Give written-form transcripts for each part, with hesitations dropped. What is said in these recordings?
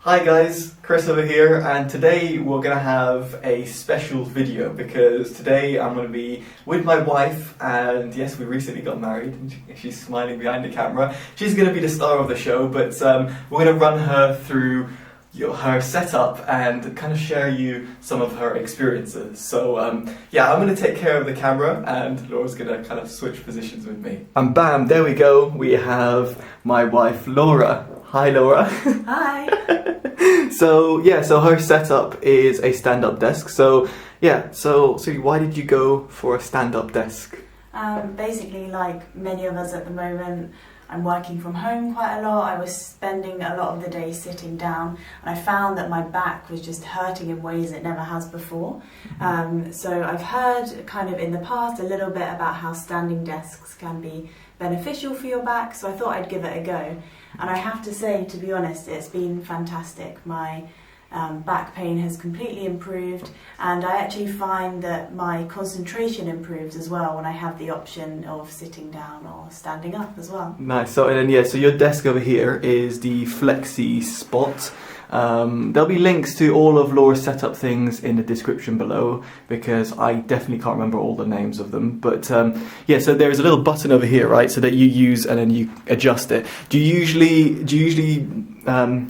Hi guys, Chris over here, and today we're going to have a special video because today I'm going to be with my wife, and yes, we recently got married, and she's smiling behind the camera. She's going to be the star of the show, but we're going to run her through her setup and kind of share you some of her experiences. So yeah, I'm going to take care of the camera and Laura's going to kind of switch positions with me. And bam, there we go, we have my wife Laura. Hi Laura. Hi. So yeah, so her setup is a stand-up desk. So yeah, so why did you go for a stand-up desk? Basically, like many of us at the moment, I'm working from home quite a lot. I was spending a lot of the day sitting down, and I found that my back was just hurting in ways it never has before. So I've heard kind of in the past a little bit about how standing desks can be beneficial for your back, so I thought I'd give it a go. And I have to say, to be honest, it's been fantastic. My back pain has completely improved, and I actually find that my concentration improves as well when I have the option of sitting down or standing up as well. Nice. So and then yeah, so your desk over here is the Flexi Spot. There'll be links to all of Laura's setup things in the description below because I definitely can't remember all the names of them. But yeah, so there's a little button over here, right, so that you use and then you adjust it. Do you usually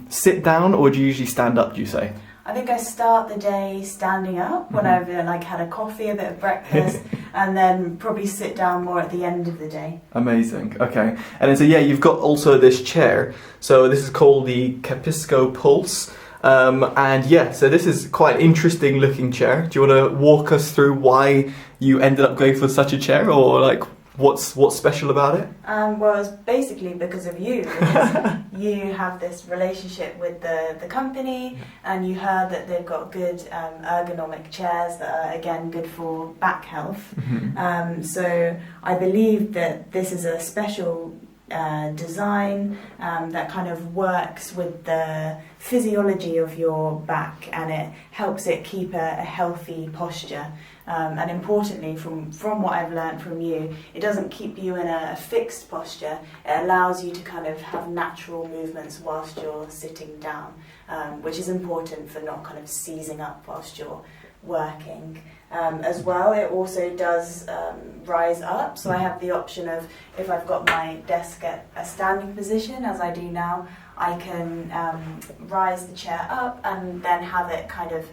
sit down, or do you usually stand up, do you say? I think I start the day standing up when I've had a coffee, a bit of breakfast, and then probably sit down more at the end of the day. Amazing. Okay. And then so yeah, you've got also this chair. So this is called the Capisco Pulse. And yeah, so this is quite an interesting looking chair. Do you want to walk us through why you ended up going for such a chair, or like what's special about it? Well, it's basically because of you. Because you have this relationship with the company, and you heard that they've got good ergonomic chairs that are, again, good for back health. So I believe that this is a special design that kind of works with the physiology of your back, and it helps it keep a healthy posture. And importantly, from what I've learned from you, it doesn't keep you in a fixed posture. It allows you to kind of have natural movements whilst you're sitting down, which is important for not kind of seizing up whilst you're working. As well, it also does rise up, so I have the option of, if I've got my desk at a standing position, as I do now, I can rise the chair up and then have it kind of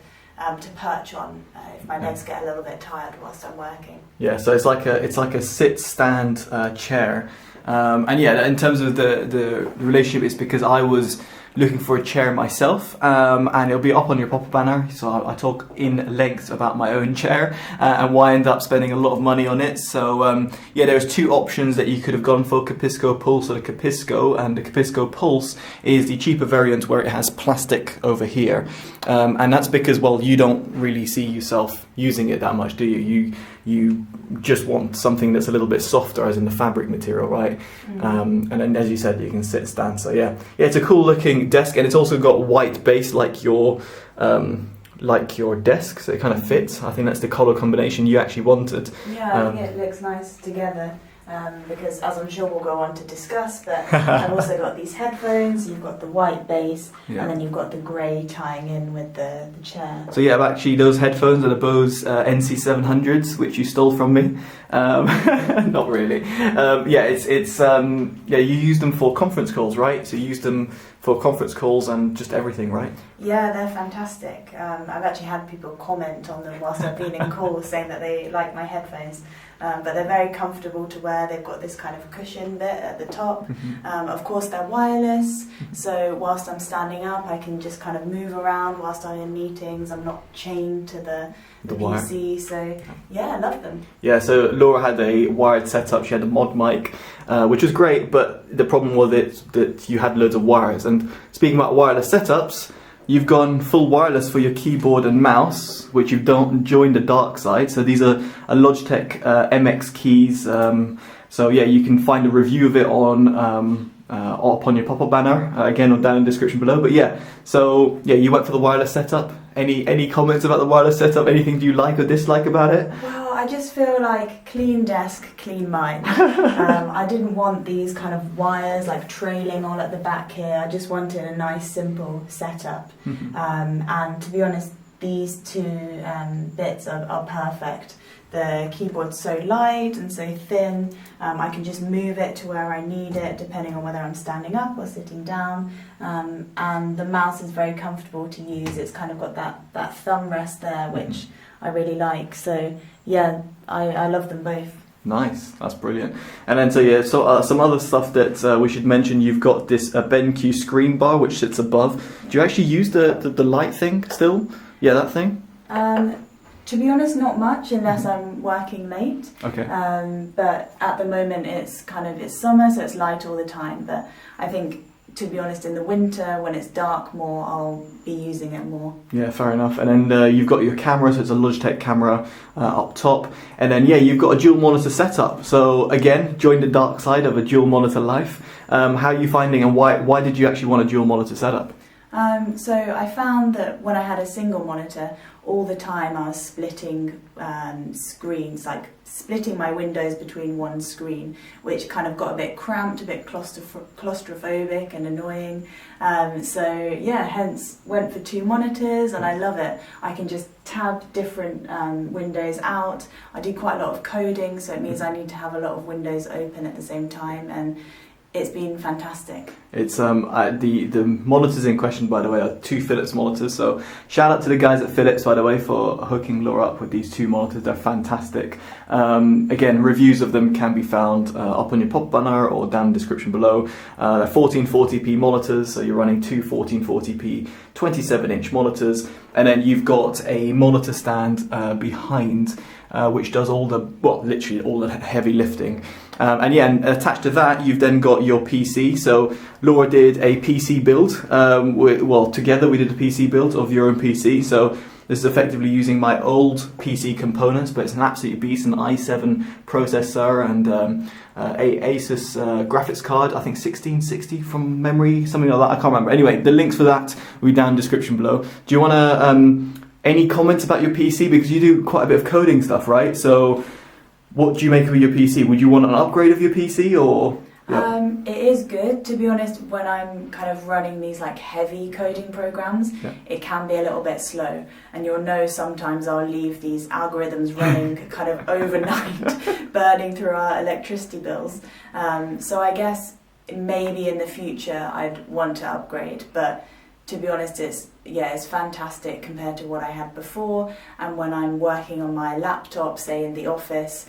to perch on if my legs get a little bit tired whilst I'm working. Yeah, so it's like a sit-stand chair, and yeah, in terms of the relationship, it's because I was looking for a chair myself, and it'll be up on your pop-up banner, so I talk in length about my own chair and why I ended up spending a lot of money on it. So yeah, there's two options that you could have gone for: Capisco Pulse or the Capisco, and the Capisco Pulse is the cheaper variant where it has plastic over here, and that's because, well, you don't really see yourself using it that much, do you? You just want something that's a little bit softer, as in the fabric material, right? And then, as you said, you can sit, stand. So yeah, it's a cool looking desk, and it's also got white base like your desk, so it kind of fits. I think that's the color combination you actually wanted. Yeah, I think it looks nice together. Because, as I'm sure we'll go on to discuss, but I've also got these headphones, you've got the white base, and then you've got the grey tying in with the chair. So yeah, actually those headphones are the Bose NC700s, which you stole from me. Not really. Yeah, it's yeah, you use them for conference calls, right? So you use them for conference calls and just everything, right? Yeah, they're fantastic. I've actually had people comment on them whilst I've been in calls, saying that they like my headphones. But they're very comfortable to wear. They've got this kind of cushion bit at the top. Of course, they're wireless, so whilst I'm standing up, I can just kind of move around whilst I'm in meetings. I'm not chained to the PC, so yeah, I love them. Yeah, so Laura had a wired setup. She had a mod mic, which was great, but the problem was that you had loads of wires. And speaking about wireless setups, you've gone full wireless for your keyboard and mouse, which you don't join the dark side. So these are a Logitech MX keys. So yeah, you can find a review of it on up on your pop-up banner, again, or down in the description below. But yeah, so yeah, you went for the wireless setup. Any comments about the wireless setup? Anything do you like or dislike about it? Well, I just feel like clean desk, clean mind. I didn't want these kind of wires like trailing all at the back here. I just wanted a nice simple setup. And to be honest, these two bits are perfect. The keyboard's so light and so thin, I can just move it to where I need it depending on whether I'm standing up or sitting down, and the mouse is very comfortable to use. It's kind of got that thumb rest there, which I really like. So yeah, I love them both. Nice, that's brilliant. And then so some other stuff that we should mention. You've got this BenQ screen bar which sits above. Do you actually use the light thing still? Yeah, that thing? To be honest, not much unless I'm working late. Okay. But at the moment it's summer, so it's light all the time. But I think, to be honest, in the winter when it's dark more, I'll be using it more. Yeah, fair enough. And then you've got your camera, so it's a Logitech camera up top. And then you've got a dual monitor setup. So again, join the dark side of a dual monitor life. How are you finding, and why did you actually want a dual monitor setup? So I found that when I had a single monitor, all the time I was splitting screens, like splitting my windows between one screen, which kind of got a bit cramped, a bit claustrophobic and annoying. Hence went for two monitors, and I love it. I can just tab different windows out. I do quite a lot of coding, so it means I need to have a lot of windows open at the same time, and it's been fantastic. It's the monitors in question, by the way, are two Philips monitors. So shout out to the guys at Philips, by the way, for hooking Laura up with these two monitors. They're fantastic. Again, reviews of them can be found up on your pop banner or down in the description below. They're 1440p monitors, so you're running two 1440p 27-inch monitors, and then you've got a monitor stand behind, which does literally all the heavy lifting. And attached to that, you've then got your PC. So Laura did a PC build. Together we did a PC build of your own PC. So this is effectively using my old PC components, but it's an absolute beast, an i7 processor and a Asus graphics card, I think 1660 from memory, something like that, I can't remember. Anyway, the links for that will be down in the description below. Do you want to, any comments about your PC? Because you do quite a bit of coding stuff, right? So what do you make of your PC? Would you want an upgrade of your PC, or? Yeah. It is good, to be honest. When I'm kind of running these like heavy coding programs, it can be a little bit slow, and you'll know sometimes I'll leave these algorithms running kind of overnight, burning through our electricity bills. So I guess maybe in the future I'd want to upgrade, but to be honest, it's fantastic compared to what I had before. And when I'm working on my laptop, say in the office,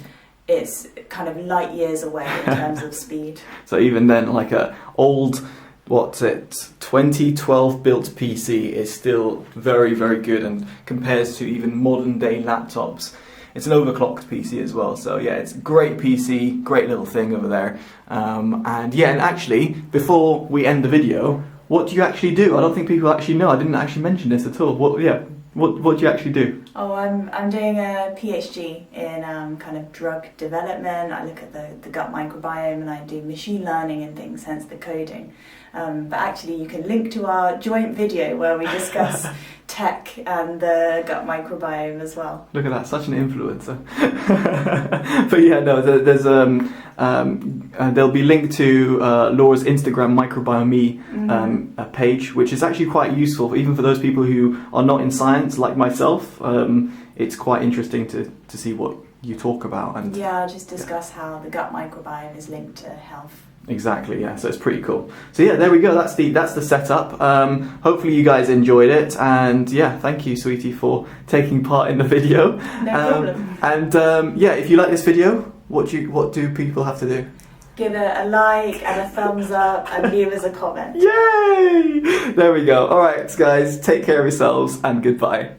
it's kind of light years away in terms of speed. So even then, like a old, 2012 built PC is still very, very good, and compares to even modern day laptops. It's an overclocked PC as well, so yeah, it's a great PC, great little thing over there. And actually, before we end the video, what do you actually do? I don't think people actually know. I didn't actually mention this at all. What do you actually do? Oh, I'm doing a PhD in kind of drug development. I look at the gut microbiome, and I do machine learning and things, hence the coding. But actually you can link to our joint video where we discuss tech and the gut microbiome as well. Look at that, such an influencer. But yeah, no, there's there'll be linked to Laura's Instagram microbiome page, which is actually quite useful even for those people who are not in science like myself. It's quite interesting to see what you talk about, and I'll just discuss how the gut microbiome is linked to health. Exactly, yeah, so it's pretty cool. So yeah, there we go, that's the setup. Hopefully you guys enjoyed it, and yeah, thank you, sweetie, for taking part in the video. No problem. And if you like this video, what do people have to do? Give it a like and a thumbs up and leave us a comment. Yay! There we go. Alright guys, take care of yourselves and goodbye.